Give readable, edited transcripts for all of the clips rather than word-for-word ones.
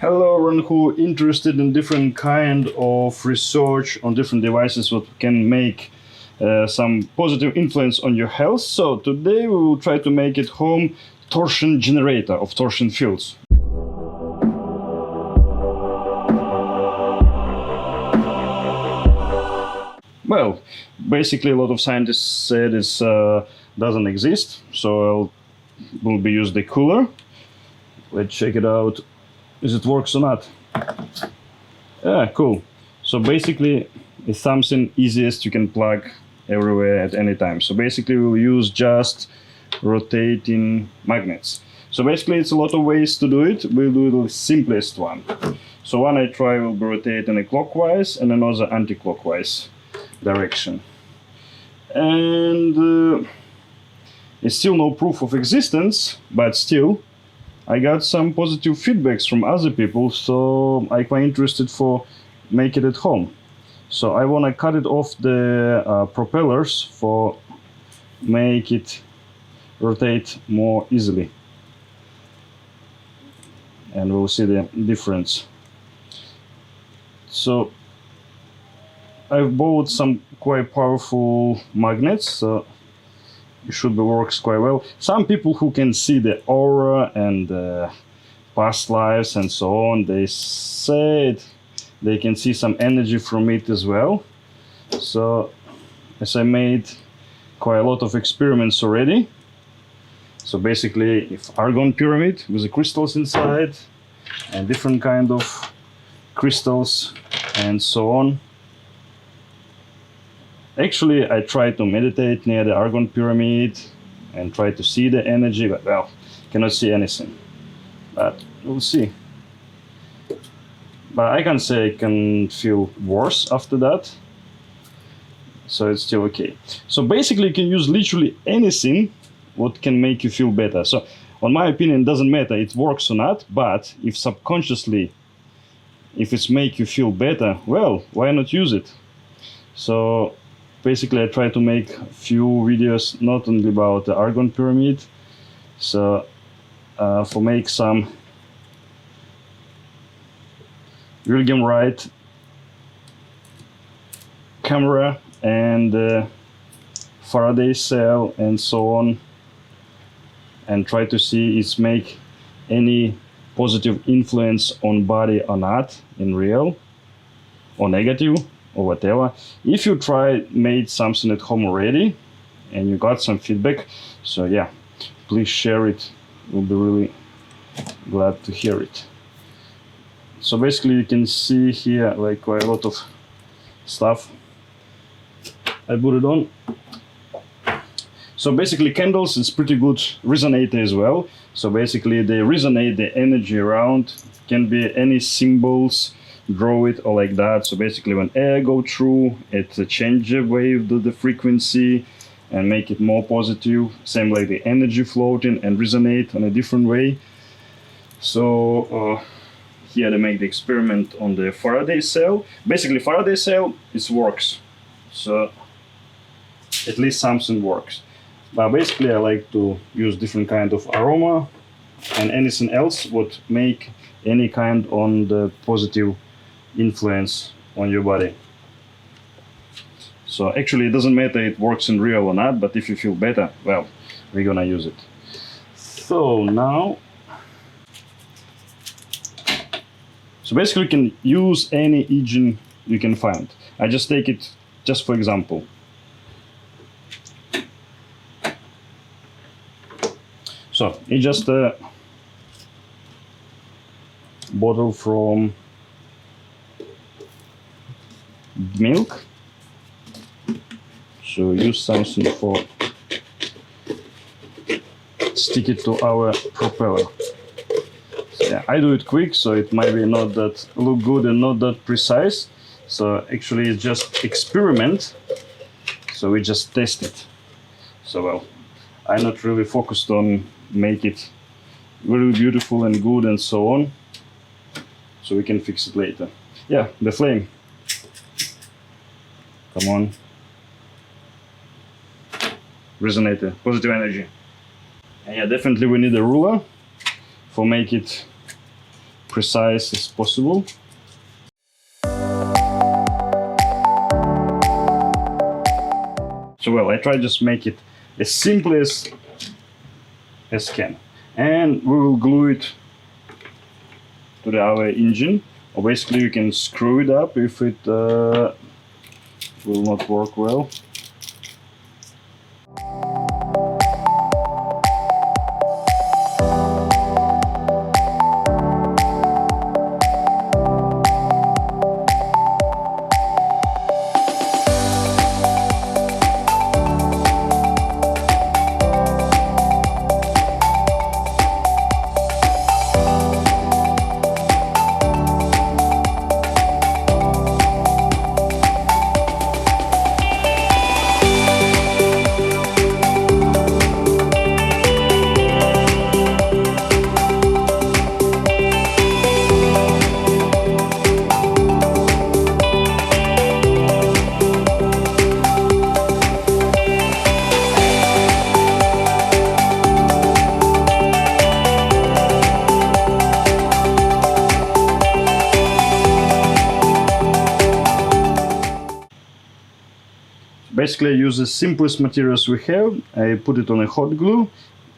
Hello, everyone who interested in different kind of research on different devices what can make some positive influence on your health. So today we will try to make at home torsion generator of torsion fields. Well, basically a lot of scientists said this doesn't exist, so we'll be use the cooler. Let's check it out. Is it works or not? Yeah, cool. So basically it's something easiest you can plug everywhere at any time. So basically we'll use just rotating magnets. So basically it's a lot of ways to do it. We'll do the simplest one. So one I try will be rotating a clockwise and another anti-clockwise direction. And it's still no proof of existence, but still I got some positive feedbacks from other people, so I'm quite interested for make it at home. So I want to cut it off the propellers for make it rotate more easily, and we'll see the difference. So I've bought some quite powerful magnets, so it should be works quite well. Some people who can see the aura and past lives and so on, they said they can see some energy from it as well. So as I made quite a lot of experiments already. So basically if argon pyramid with the crystals inside and different kind of crystals and so on. Actually, I try to meditate near the argon pyramid and try to see the energy, but well, cannot see anything. But we'll see. But I can say I can feel worse after that. So it's still okay. So basically you can use literally anything what can make you feel better. So on my opinion, it doesn't matter it works or not, but if subconsciously, if it's make you feel better, well, why not use it? So basically I try to make a few videos not only about the argon pyramid, so for make some William Wright camera and Faraday cell and so on, and try to see it's make any positive influence on body or not in real or negative or whatever. If you made something at home already and you got some feedback, so yeah, please share it. We'll be really glad to hear it. So basically you can see here like quite a lot of stuff. I put it on. So basically candles is pretty good resonator as well. So basically they resonate the energy around. Can be any symbols, draw it or like that. So basically when air go through, it change the wave, the frequency and make it more positive. Same like the energy floating and resonate on a different way. So here they make the experiment on the Faraday cell. Basically Faraday cell, it works. So at least something works. But basically I like to use different kind of aroma and anything else would make any kind on the positive influence on your body. So actually it doesn't matter it works in real or not, but if you feel better, well, we're gonna use it. So now, so basically you can use any engine you can find. I just take it just for example. So it's just a bottle from milk. So use something for stick it to our propeller. So yeah, I do it quick, so it might be not that look good and not that precise. So actually it's just experiment. So we just test it. So well, I'm not really focused on make it very beautiful and good and so on. So we can fix it later. Yeah, the flame. Come on. Resonator, positive energy. And yeah, definitely we need a ruler for make it precise as possible. So well, I try just make it as simple as can, and we will glue it to our engine. Or basically you can screw it up if it will not work well. Basically, I use the simplest materials we have. I put it on a hot glue.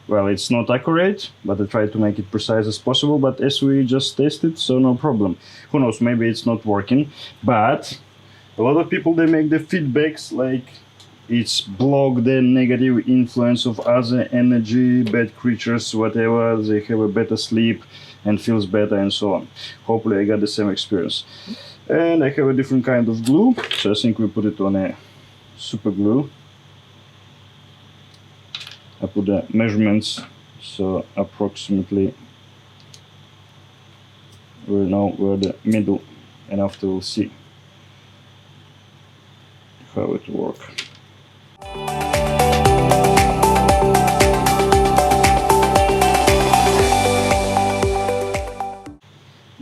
Well, it's not accurate, but I try to make it precise as possible. But as we just tested, so no problem. Who knows, maybe it's not working. But a lot of people, they make the feedbacks like it's block the negative influence of other energy, bad creatures, whatever. They have a better sleep and feels better and so on. Hopefully I got the same experience. And I have a different kind of glue. So I think we put it on a super glue. I put the measurements, so approximately we know where the middle, and after we'll see how it works.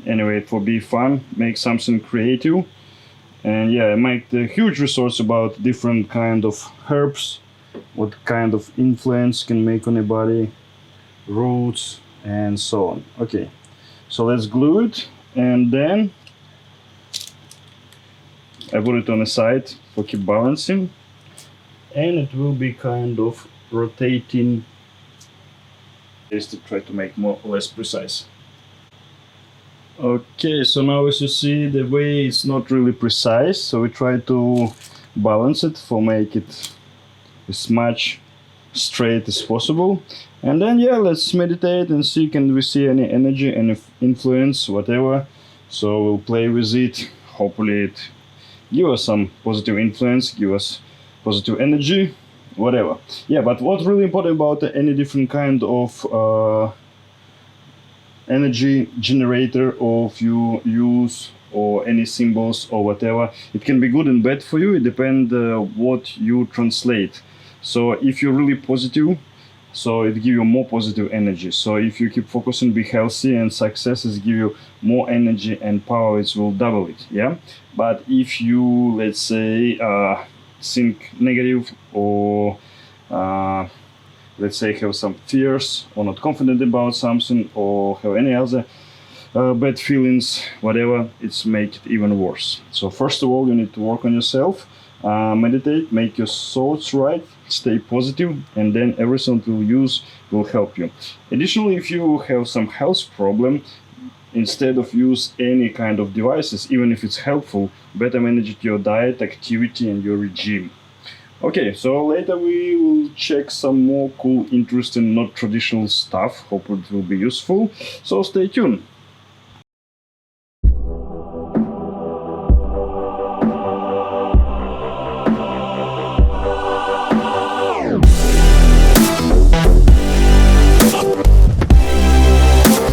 Anyway, for be fun, make something creative. And yeah, I make the huge resource about different kind of herbs, what kind of influence can make on a body, roots, and so on. Okay, so let's glue it, and then I put it on the side for keep balancing, and it will be kind of rotating, just to try to make more or less precise. Okay, so now as you see, the way it's not really precise, so we try to balance it for make it as much straight as possible. And then yeah, let's meditate and see can we see any energy, any influence, whatever. So we'll play with it. Hopefully it give us some positive influence, give us positive energy, whatever. Yeah, but what's really important about any different kind of energy generator of you use, or any symbols or whatever, it can be good and bad for you. It depends what you translate. So if you're really positive, so it give you more positive energy. So if you keep focusing, be healthy, and successes give you more energy and power, it will double it. Yeah, but if you, let's say, think negative, or let's say have some fears, or not confident about something, or have any other bad feelings, whatever, it's make it even worse. So first of all, you need to work on yourself, meditate, make your thoughts right, stay positive, and then everything you use will help you. Additionally, if you have some health problem, instead of use any kind of devices, even if it's helpful, better manage your diet, activity, and your regime. Okay, so later we will check some more cool, interesting, not traditional stuff. Hope it will be useful. So stay tuned.